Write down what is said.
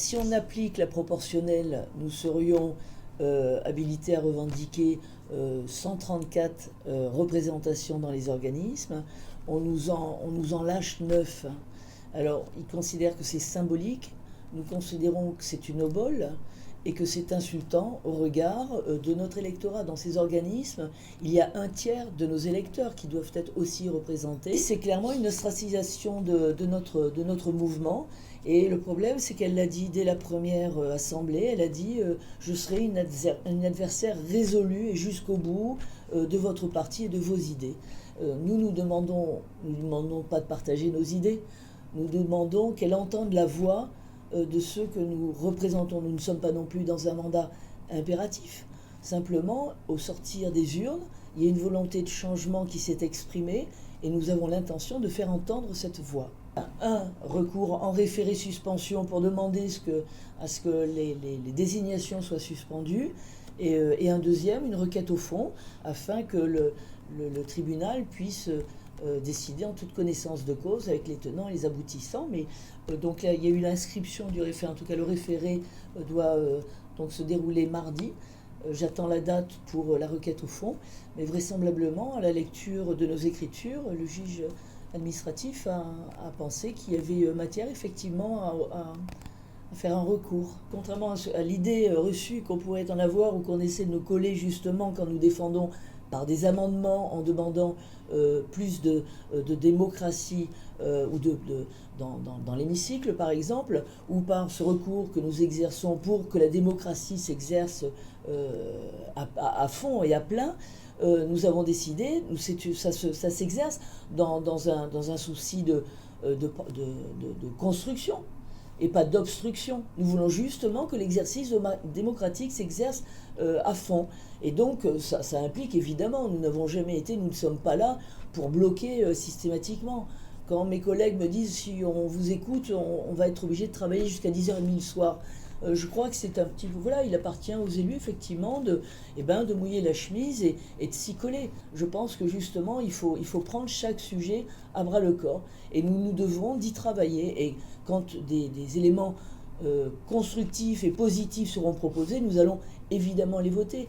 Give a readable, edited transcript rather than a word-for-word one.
si on applique la proportionnelle, nous serions habilités à revendiquer 134 représentations dans les organismes. On nous en lâche 9. Alors, ils considèrent que c'est symbolique. Nous considérons que c'est une obole et que c'est insultant au regard de notre électorat. Dans ces organismes, il y a un tiers de nos électeurs qui doivent être aussi représentés. C'est clairement une ostracisation de notre mouvement. Et le problème, c'est qu'elle l'a dit dès la première assemblée, elle a dit « Je serai une adversaire résolue et jusqu'au bout de votre parti et de vos idées ». Nous ne demandons pas de partager nos idées, nous demandons qu'elle entende la voix de ceux que nous représentons. Nous ne sommes pas non plus dans un mandat impératif. Simplement, au sortir des urnes, il y a une volonté de changement qui s'est exprimée et nous avons l'intention de faire entendre cette voix. Un recours en référé suspension pour demander à ce que les désignations soient suspendues et un deuxième, une requête au fond, afin que le tribunal puisse décider en toute connaissance de cause avec les tenants et les aboutissants. Mais donc là, il y a eu l'inscription du référé, en tout cas le référé doit donc se dérouler mardi. J'attends la date pour la requête au fond, mais vraisemblablement, à la lecture de nos écritures, le juge administratif a pensé qu'il y avait matière effectivement à faire un recours. Contrairement à l'idée reçue qu'on pourrait en avoir ou qu'on essaie de nous coller justement quand nous défendons par des amendements en demandant plus de démocratie ou dans l'hémicycle par exemple, ou par ce recours que nous exerçons pour que la démocratie s'exerce à fond et à plein, nous avons décidé, ça s'exerce dans un souci de construction et pas d'obstruction. Nous voulons justement que l'exercice démocratique s'exerce à fond. Et donc ça implique évidemment, nous n'avons jamais été, nous ne sommes pas là pour bloquer systématiquement. Quand mes collègues me disent si on vous écoute, on va être obligé de travailler jusqu'à 10h30 le soir. Je crois que c'est un petit peu, voilà, il appartient aux élus effectivement de mouiller la chemise et de s'y coller. Je pense que justement il faut prendre chaque sujet à bras le corps et nous devons d'y travailler. Et quand des éléments constructifs et positifs seront proposés, nous allons évidemment les voter.